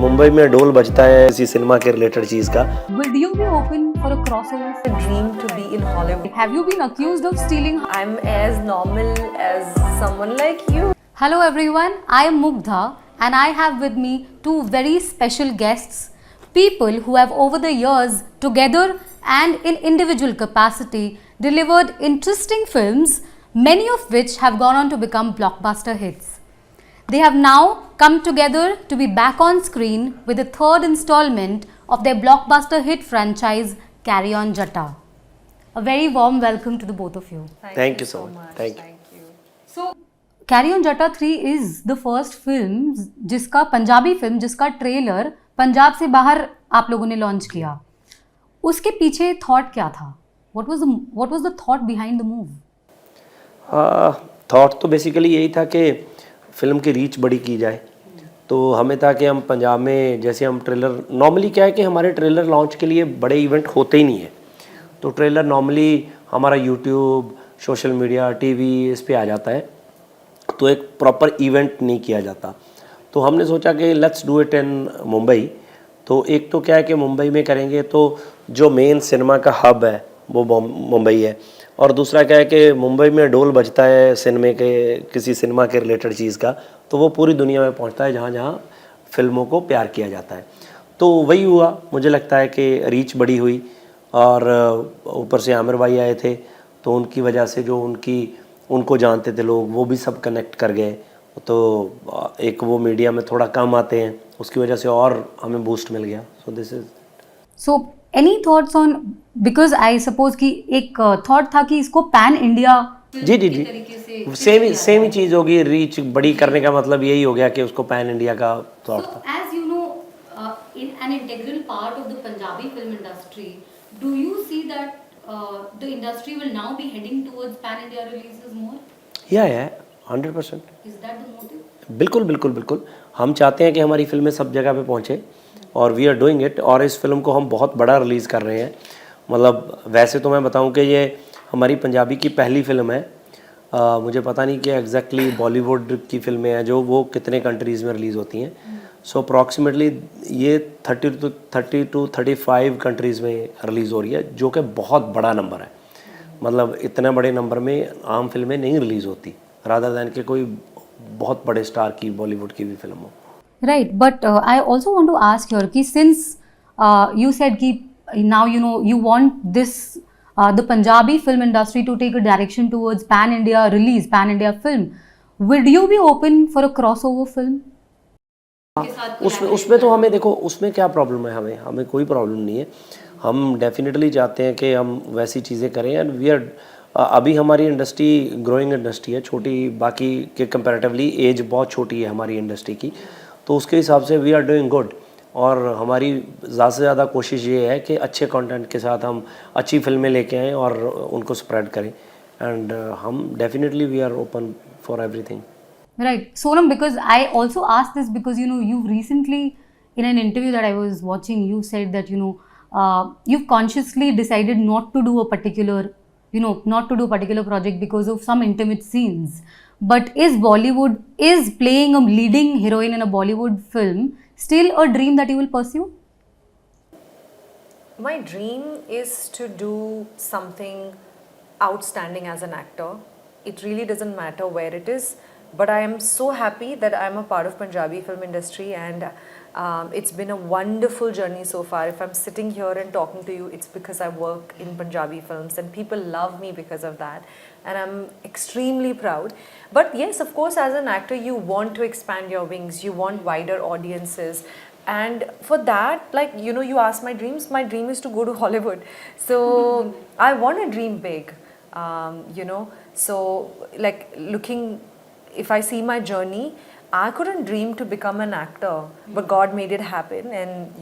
मुंबई में ढोल बजता है इसी सिनेमा के रिलेटेड चीज का। Would you be open for a crossover? A dream to be in Hollywood. Have you been accused of stealing? I'm as normal as someone like you. Hello everyone, I am Mugdha and I have with me two very special guests, people who have over the years together and in individual capacity delivered interesting films, many of which have gone on to become blockbuster hits. They have now come together to be back on screen with the third installment of their blockbuster hit franchise Carry On Jatta. A very warm welcome to the both of you. Thank you so much. Thank you. So, Carry On Jatta 3 is the first film जिसका Punjabi film जिसका trailer Punjab से बाहर आप लोगों ने launch किया. उसके पीछे थॉट क्या था? What was the thought behind the move? Thought तो बेसिकली यही था कि फिल्म की रीच बड़ी की जाए. तो हमें था कि हम पंजाब में जैसे हम ट्रेलर नॉर्मली क्या है कि हमारे ट्रेलर लॉन्च के लिए बड़े इवेंट होते ही नहीं है. तो ट्रेलर नॉर्मली हमारा यूट्यूब, सोशल मीडिया, टीवी इस पे आ जाता है. तो एक प्रॉपर इवेंट नहीं किया जाता. तो हमने सोचा कि let's do it in Mumbai. तो एक तो क्या है कि मुंबई में करेंगे तो जो मेन सिनेमा का हब है वो मुंबई है. और दूसरा क्या है कि मुंबई में ढोल बजता है सिनेमा के किसी सिनेमा के रिलेटेड चीज़ का, तो वो पूरी दुनिया में पहुंचता है जहाँ जहाँ फिल्मों को प्यार किया जाता है. तो वही हुआ. मुझे लगता है कि रीच बड़ी हुई और ऊपर से आमिर भाई आए थे तो उनकी वजह से जो उनको जानते थे लोग वो भी सब कनेक्ट कर गए. तो एक वो मीडिया में थोड़ा कम आते हैं उसकी वजह से और हमें बूस्ट मिल गया. So this is So, any thoughts on, because I suppose कि एक थॉट था कि इसको पैन इंडिया जी सेम ही चीज़ होगी. रीच बड़ी करने का मतलब यही हो गया कि उसको पैन इंडिया का थॉट था. as you know, in an integral part of the Punjabi film industry, do you see that the industry will now be heading towards pan India releases more? या 100%. Is that the motive? बिल्कुल. हम चाहते हैं कि हमारी फिल्में सब जगह पे पहुँचे और वी आर डूइंग इट. और इस फिल्म को हम बहुत बड़ा रिलीज़ कर रहे हैं. मतलब वैसे तो मैं बताऊं कि ये हमारी पंजाबी की पहली फिल्म है. मुझे पता नहीं कि एग्जैक्टली बॉलीवुड की फिल्में हैं जो वो कितने कंट्रीज़ में रिलीज़ होती हैं. सो अप्रॉक्सीमेटली ये 30 to 35 कंट्रीज़ में रिलीज़ हो रही है, जो कि बहुत बड़ा नंबर है. मतलब इतने बड़े नंबर में आम फिल्में नहीं रिलीज़ होती, रादर दैन कि कोई बहुत बड़े स्टार की बॉलीवुड की भी फिल्म हो. Right, but I also want to ask here कि since you said कि now you want this the Punjabi film industry to take a direction towards pan India release, pan India film, would you be open for a crossover film? उसमें तो हमें देखो उसमें क्या problem है. हमें कोई प्रॉब्लम नहीं है. हम डेफिनेटली चाहते हैं कि हम वैसी चीज़ें करें. एंड वी आर अभी हमारी इंडस्ट्री ग्रोइंग इंडस्ट्री है, छोटी बाकी के कंपैरेटिवली एज बहुत छोटी है हमारी इंडस्ट्री की. तो उसके हिसाब से वी आर डूइंग गुड. और हमारी ज़्यादा से ज़्यादा कोशिश ये है कि अच्छे कंटेंट के साथ हम अच्छी फिल्में लेके आएँ और उनको स्प्रेड करें. एंड हम definitely we are open for everything. Right, Sonam, because I also asked this because you've recently in an interview that I was watching, you said that you've consciously decided not to do a particular project because of some intimate scenes. But is playing a leading heroine in a Bollywood film still a dream that you will pursue? My dream is to do something outstanding as an actor. It really doesn't matter where it is, but I am so happy that I'm a part of Punjabi film industry, and it's been a wonderful journey so far. If I'm sitting here and talking to you, it's because I work in Punjabi films and people love me because of that, and I'm extremely proud. But yes, of course, as an actor you want to expand your wings, you want wider audiences, and for that, like you asked my dreams. My dream is to go to Hollywood, so I want to dream big. So like if I see my journey, I couldn't dream to become an actor, but God made it happen, and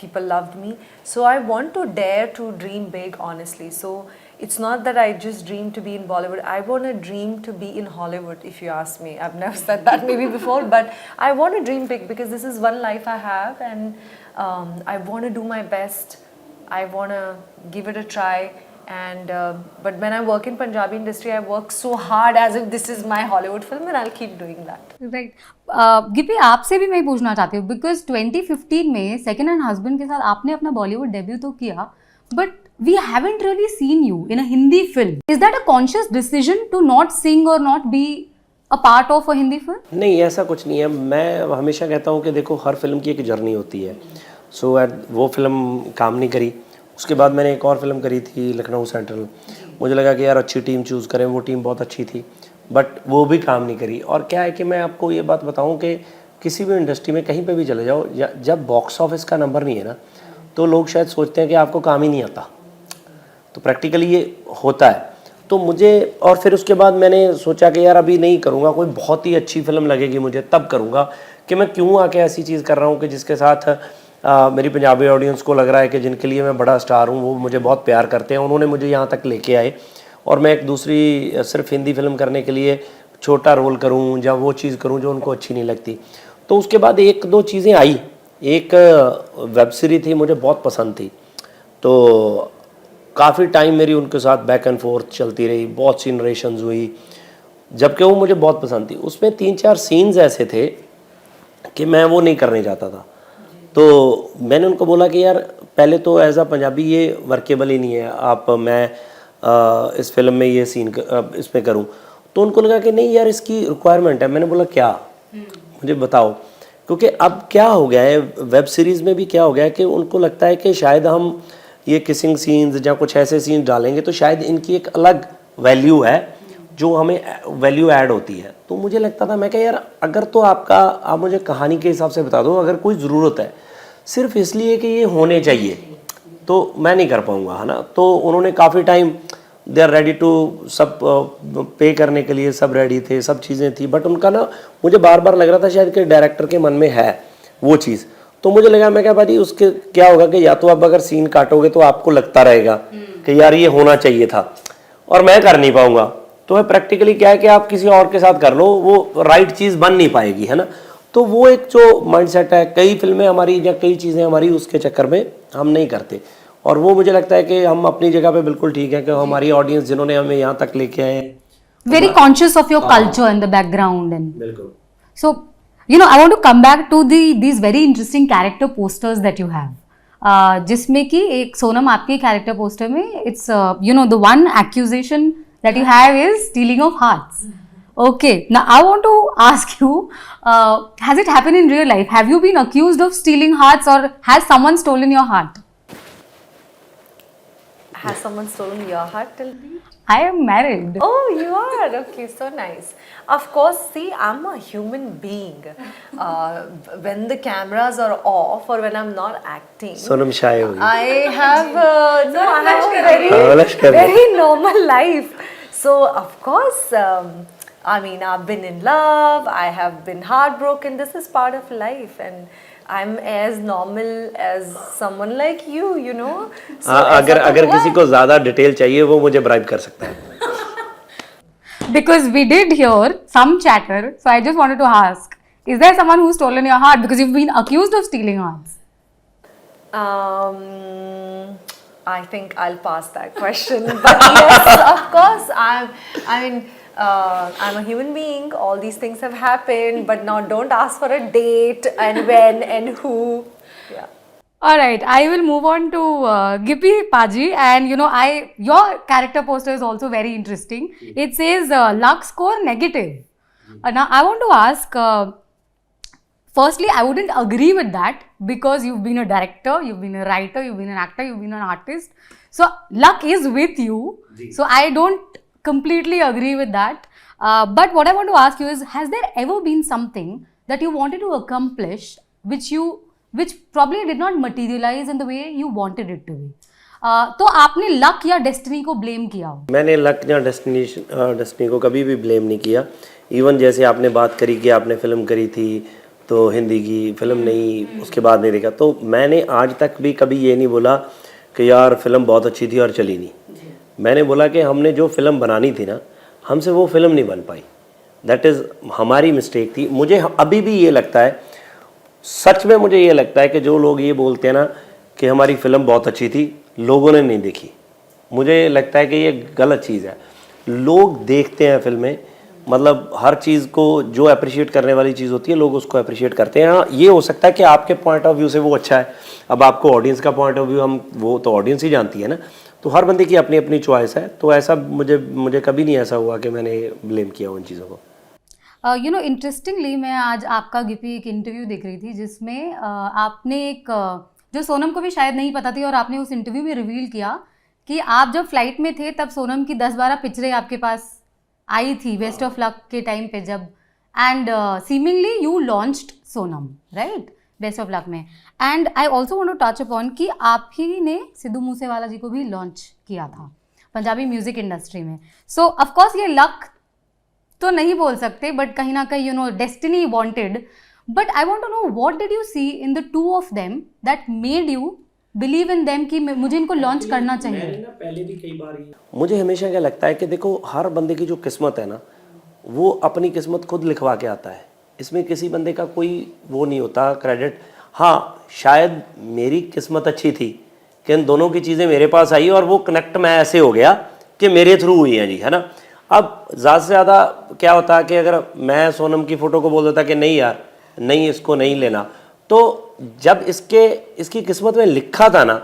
people loved me. So I want to dare to dream big, honestly. So it's not that I just dream to be in Bollywood. I want to dream to be in Hollywood, if you ask me. I've never said that maybe before, but I want to dream big because this is one life I have, and I want to do my best. I want to give it a try, And but when I work in Punjabi industry, I work so hard as if this is my Hollywood film, and I'll keep doing that. Right गिपी आपसे भी मैं पूछना चाहती हूँ because 2015 में second hand husband के साथ आपने अपना बॉलीवुड डेब्यू तो किया but we haven't really seen you in a Hindi film is that a conscious decision to not sing और not be a part of a Hindi film? नहीं, ऐसा कुछ नहीं है। मैं हमेशा कहता हूँ कि देखो, हर फिल्म की एक जर्नी होती है। सो वो फिल्म काम नहीं करी, उसके बाद मैंने एक और फिल्म करी थी लखनऊ सेंट्रल। मुझे लगा कि यार अच्छी टीम चूज़ करें, वो टीम बहुत अच्छी थी बट वो भी काम नहीं करी। और क्या है कि मैं आपको ये बात बताऊं कि किसी भी इंडस्ट्री में कहीं पे भी चले जाओ, जब बॉक्स ऑफिस का नंबर नहीं है ना, तो लोग शायद सोचते हैं कि आपको काम ही नहीं आता। तो प्रैक्टिकली ये होता है। तो मुझे, और फिर उसके बाद मैंने सोचा कि यार अभी नहीं करूँगा, कोई बहुत ही अच्छी फिल्म लगेगी मुझे तब करूँगा, कि मैं क्यों आके ऐसी चीज़ कर रहा हूँ कि जिसके साथ मेरी पंजाबी ऑडियंस को लग रहा है कि जिनके लिए मैं बड़ा स्टार हूँ, वो मुझे बहुत प्यार करते हैं, उन्होंने मुझे यहाँ तक लेके आए, और मैं एक दूसरी सिर्फ हिंदी फिल्म करने के लिए छोटा रोल करूं या वो चीज़ करूं जो उनको अच्छी नहीं लगती। तो उसके बाद एक दो चीज़ें आई। एक वेब सीरीज थी, मुझे बहुत पसंद थी, तो काफ़ी टाइम मेरी उनके साथ बैक एंड फोर्थ चलती रही, बहुत सी नरेशंस हुई, जबकि वो मुझे बहुत पसंद थी। उसमें 3-4 सीन्स ऐसे थे कि मैं वो नहीं करने चाहता था। तो मैंने उनको बोला कि यार पहले तो एज अ पंजाबी ये वर्केबल ही नहीं है, आप मैं इस फिल्म में ये सीन इसमें करूं। तो उनको लगा कि नहीं यार, इसकी रिक्वायरमेंट है। मैंने बोला क्या, मुझे बताओ। क्योंकि अब क्या हो गया है, वेब सीरीज़ में भी क्या हो गया है कि उनको लगता है कि शायद हम ये किसिंग सीन्स या कुछ ऐसे सीन्स डालेंगे तो शायद इनकी एक अलग वैल्यू है जो हमें वैल्यू ऐड होती है। तो मुझे लगता था, मैं कहा यार अगर तो आप मुझे कहानी के हिसाब से बता दो, अगर कोई ज़रूरत है सिर्फ इसलिए कि ये होने चाहिए, तो मैं नहीं कर पाऊँगा, है ना। तो उन्होंने काफ़ी time, they are ready to, सब पे करने के लिए सब रेडी थे, सब चीज़ें थी, बट उनका ना मुझे बार बार लग रहा था शायद कि डायरेक्टर के मन में है वो चीज़। तो मुझे लगा, मैं क्या भाई उसके क्या होगा कि या तो आप अगर सीन काटोगे तो आपको लगता रहेगा कि यार ये होना चाहिए था, और मैं कर नहीं पाऊँगा। तो प्रैक्टिकली क्या है कि आप किसी और के साथ कर लो, वो राइट चीज़ बन नहीं पाएगी, है ना। तो वो एक जो माइंडसेट है, कई फिल्में हमारी या कई चीज़ें हमारी उसके चक्कर में हम नहीं करते। और वो मुझे लगता है कि हम अपनी जगह पे बिल्कुल ठीक है कि हमारी ऑडियंस जिन्होंने हमें यहाँ तक लेके आए हैं, very conscious of your culture and the background and बिल्कुल। So, you know, I want to come back to these very interesting character posters that you have. जिसमें कि एक सोनम आपके character poster में it's you know the one accusation that you have is stealing of hearts. Okay, now I want to ask you, has it happened in real life? Have you been accused of stealing hearts, or has someone stolen your heart? Has someone stolen your heart till me? I am married. Oh, you are? Okay, so nice. Of course, see, I'm a human being. When the cameras are off or when I'm not acting, Sonam शाय होगी। I have a very normal life. So, of course, I mean, I've been in love, I have been heartbroken. This is part of life, and I'm as normal as someone like you know. So, अगर किसी को ज़्यादा detail चाहिए वो मुझे bribe कर सकता है। Because we did hear some chatter, so I just wanted to ask, is there someone who's stolen your heart? Because you've been accused of stealing hearts. I think I'll pass that question. But yes, of course, I'm a human being. All these things have happened, but now don't ask for a date and when and who. Yeah. All right, I will move on to Gippy Paji, and you know, your character poster is also very interesting. It says luck score negative. Now I want to ask. Firstly, I wouldn't agree with that because you've been a director, you've been a writer, you've been an actor, you've been an artist. So luck is with you. So I don't completely agree with that. But what I want to ask you is, has there ever been something that you wanted to accomplish which probably did not materialize in the way you wanted it to be? तो आपने luck या destiny को blame किया हो? मैंने luck या destiny को कभी भी ब्लेम नहीं किया। इवन जैसे आपने बात करी कि आपने फिल्म करी थी तो हिंदी की फिल्म नहीं, उसके बाद नहीं देखा, तो मैंने आज तक भी कभी ये नहीं बोला कि यार फिल्म बहुत अच्छी थी और चली नहीं। मैंने बोला कि हमने जो फिल्म बनानी थी ना, हमसे वो फिल्म नहीं बन पाई, दैट इज़ हमारी मिस्टेक थी। मुझे अभी भी ये लगता है, सच में मुझे ये लगता है कि जो लोग ये बोलते हैं ना कि हमारी फिल्म बहुत अच्छी थी, लोगों ने नहीं देखी। मुझे लगता है कि ये गलत चीज़ है। लोग देखते हैं फिल्में, मतलब हर चीज़ को जो अप्रिशिएट करने वाली चीज़ होती है लोग उसको अप्रिशिएट करते हैं। हाँ, ये हो सकता है कि आपके पॉइंट ऑफ व्यू से वो अच्छा है, अब आपको ऑडियंस का पॉइंट ऑफ व्यू हम वो तो ऑडियंस ही जानती है ना, तो हर बंदे की अपनी अपनी चॉइस है। तो ऐसा मुझे कभी नहीं ऐसा हुआ कि मैंने ब्लेम किया उन चीज़ों को। यू नो इंटरेस्टिंगली मैं आज आपका गिपी एक इंटरव्यू देख रही थी जिसमें आपने एक जो सोनम को भी शायद नहीं पता थी और आपने उस इंटरव्यू में रिवील किया कि आप जब फ्लाइट में थे तब सोनम की 10-12 पिक्चरें आपके पास आई थी बेस्ट ऑफ लक के टाइम पे जब, and seemingly you launched Sonam right best of luck में। And I also want to touch upon कि आप ही ने सिद्धू मूसेवाला जी को भी लॉन्च किया था पंजाबी म्यूजिक इंडस्ट्री में। सो ऑफकोर्स ये लक तो नहीं बोल सकते बट कहीं ना कहीं you know destiny wanted, but I want to know what did you see in the two of them that made you believe in them कि मुझे इनको लॉन्च करना चाहिए। मैंने ना पहले भी कई बार मुझे हमेशा क्या लगता है कि देखो हर बंदे की जो किस्मत है ना वो अपनी किस्मत खुद लिखवा के आता है, इसमें किसी बंदे का कोई वो नहीं होता क्रेडिट। हाँ शायद मेरी किस्मत अच्छी थी कि इन दोनों की चीज़ें मेरे पास आई और वो कनेक्ट मैं ऐसे हो गया कि मेरे थ्रू हुई है जी, है ना। अब ज़्यादा से ज़्यादा क्या होता है कि अगर मैं सोनम की फ़ोटो को बोल देता कि नहीं यार नहीं इसको नहीं लेना, तो जब इसकी किस्मत में लिखा था ना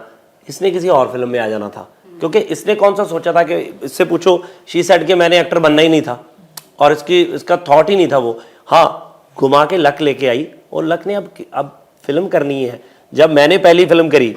इसने किसी और फिल्म में आ जाना था, क्योंकि इसने कौन सा सोचा था कि इससे पूछो शी सेड कि मैंने एक्टर बनना ही नहीं था और इसका थॉट ही नहीं था वो। हाँ घुमा के लक लेके आई और लक ने अब फिल्म करनी है। जब मैंने पहली फिल्म करी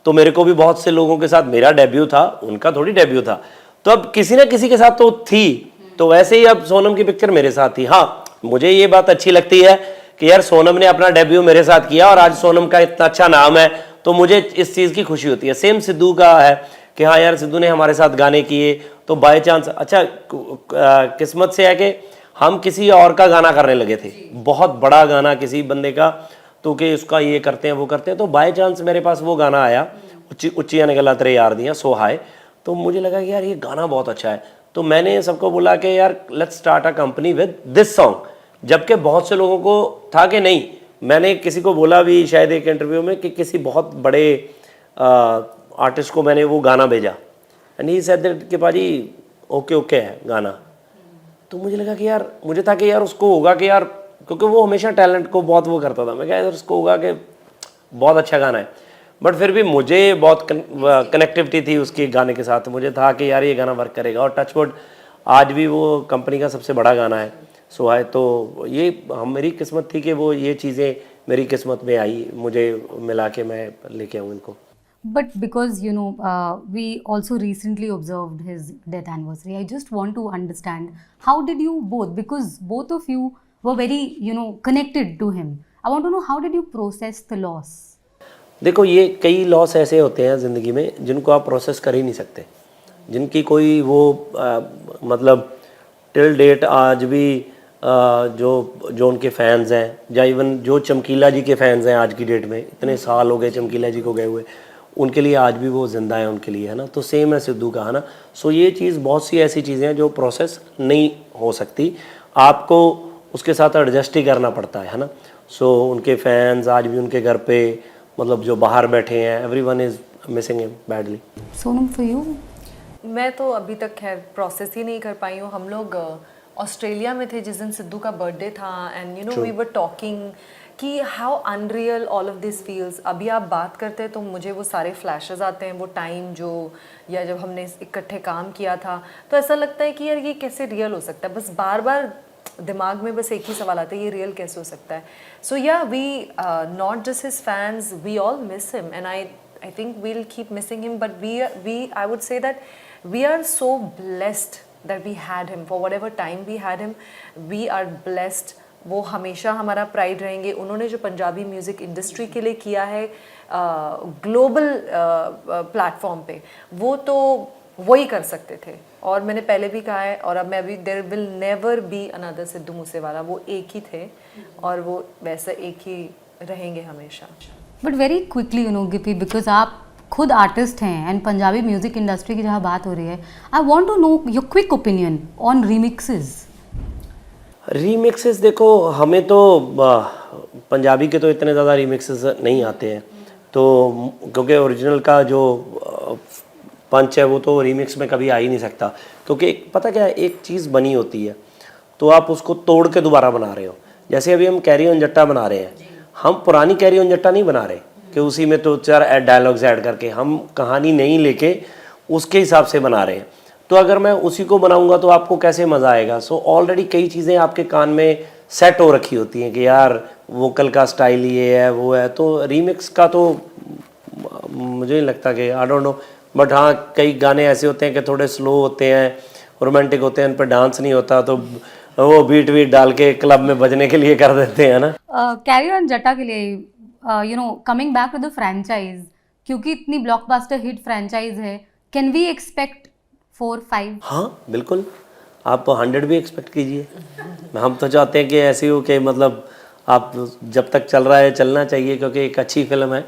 तो मेरे को भी बहुत से लोगों के साथ मेरा डेब्यू था, उनका थोड़ी डेब्यू था, तो अब किसी ना किसी के साथ तो थी, तो वैसे ही अब सोनम की पिक्चर मेरे साथ थी। हाँ मुझे ये बात अच्छी लगती है कि यार सोनम ने अपना डेब्यू मेरे साथ किया और आज सोनम का इतना अच्छा नाम है तो मुझे इस चीज़ की खुशी होती है। सेम सिद्धू का है कि हाँ यार सिद्धू ने हमारे साथ गाने किए तो बाय चांस अच्छा किस्मत से है कि हम किसी और का गाना करने लगे थे, बहुत बड़ा गाना किसी बंदे का, तो कि उसका ये करते हैं वो करते हैं, तो बाय चांस मेरे पास वो गाना आया उच्चियाँ निकला तेरे यार दियाँ सो हाय, तो मुझे लगा कि यार ये गाना बहुत अच्छा है। तो मैंने सबको बोला कि यार let's start a company with this song, जबकि बहुत से लोगों को था कि नहीं। मैंने किसी को बोला भी शायद एक इंटरव्यू में कि किसी बहुत बड़े आर्टिस्ट को मैंने वो गाना भेजा एंड ही सेड दैट कि पाजी ओके है गाना। तो मुझे लगा कि यार मुझे था कि यार उसको होगा कि यार, क्योंकि वो हमेशा टैलेंट को बहुत वो करता था, मैं कहा यार उसको होगा कि बहुत अच्छा गाना है, बट फिर भी मुझे बहुत कनेक्टिविटी थी उसके गाने के साथ, मुझे था कि यार ये गाना वर्क करेगा और टचवुड आज भी वो कंपनी का सबसे बड़ा गाना है सो है। तो ये मेरी किस्मत थी कि वो ये चीज़ें मेरी किस्मत में आई, मुझे मिला के मैं लेके आऊँ इनको। But because you know we also recently observed his death anniversary, I just want to understand how did you both, because both of you were very you know connected to him, I want to know how did you process the loss? देखो ये कई loss ऐसे होते हैं ज़िंदगी में जिनको आप प्रोसेस कर ही नहीं सकते, जिनकी कोई वो मतलब टिल डेट आज भी जो उनके फैंस हैं या इवन जो चमकीला जी के फैंस हैं आज की डेट में, इतने साल हो गए चमकीला जी को गए हुए, उनके लिए आज भी वो ज़िंदा है उनके लिए, है ना। तो सेम है सिद्धू का, है ना। सो ये चीज़ बहुत सी ऐसी चीज़ें हैं जो प्रोसेस नहीं हो सकती, आपको उसके साथ एडजस्ट ही करना पड़ता है ना। सो उनके फैंस आज भी उनके घर पे मतलब जो बाहर बैठे हैं, everyone is missing him badly. Sonam, for you? मैं तो अभी तक खैर प्रोसेस ही नहीं कर पाई हूँ। हम लोग ऑस्ट्रेलिया में थे जिस दिन सिद्धू का बर्थडे था and you know we were talking कि how unreal all of this feels. अभी आप बात करते हैं तो मुझे वो सारे फ्लैशेस आते हैं, वो टाइम जो या जब हमने इकट्ठे काम किया था, तो ऐसा लगता है कि यार ये कैसे रियल हो सकता है। बस बार बार दिमाग में बस एक ही सवाल आता है, ये रियल कैसे हो सकता है। So yeah we not just his fans, we all miss him and I think we'll keep missing him, but I would say that we are so blessed that we had him for whatever time we had him. We are blessed. वो हमेशा हमारा pride रहेंगे। उन्होंने जो Punjabi music industry के लिए किया है ग्लोबल प्लेटफॉर्म पे, वो तो वही कर सकते थे। और मैंने पहले भी कहा है और अब मैं अभी, there will never be another Sidhu Moosewala. वो एक ही थे और वो वैसे एक ही रहेंगे हमेशा। But very quickly you know गिपी, because आप खुद आर्टिस्ट हैं एंड पंजाबी म्यूजिक इंडस्ट्री की जहाँ बात हो रही है, I want to know your quick opinion on remixes. देखो हमें तो पंजाबी के तो इतने ज़्यादा रीमिक्सेस नहीं आते हैं, तो क्योंकि ओरिजिनल का जो पंच है वो तो रीमिक्स में कभी आ ही नहीं सकता, क्योंकि पता क्या है, एक चीज़ बनी होती है तो आप उसको तोड़ के दोबारा बना रहे हो। जैसे अभी हम कैरी ऑन जट्टा बना रहे हैं, हम पुरानी कैरी ऑन जट्टा नहीं बना रहे कि उसी में तो 4 डायलॉग्स ऐड करके, हम कहानी नहीं लेके उसके हिसाब से बना रहे हैं। तो अगर मैं उसी को बनाऊंगा तो आपको कैसे मज़ा आएगा। सो ऑलरेडी कई चीज़ें आपके कान में सेट हो रखी होती हैं कि यार वोकल का स्टाइल ये है वो है। तो रीमिक्स का तो मुझे नहीं लगता कि, आई डोंट नो, बट हाँ कई गाने ऐसे होते हैं कि थोड़े स्लो होते हैं, रोमांटिक होते हैं, उन पर डांस नहीं होता, तो वो बीट वीट डाल के क्लब में बजने के लिए कर देते हैं ना। कैरी ऑन जट्टा के लिए you know coming back to the franchise, क्योंकि इतनी ब्लॉकबस्टर हिट फ्रेंचाइज है, कैन वी एक्सपेक्ट 4-5? हाँ बिल्कुल, आप 100 भी एक्सपेक्ट कीजिए। हम तो चाहते हैं कि ऐसी हो कि मतलब आप जब तक चल रहा है चलना चाहिए, क्योंकि एक अच्छी फिल्म है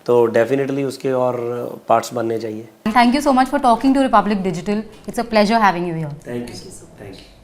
तो डेफिनेटली उसके और पार्ट्स बनने चाहिए। Thank you so much for talking to Republic Digital. It's a pleasure having you here. Thank you.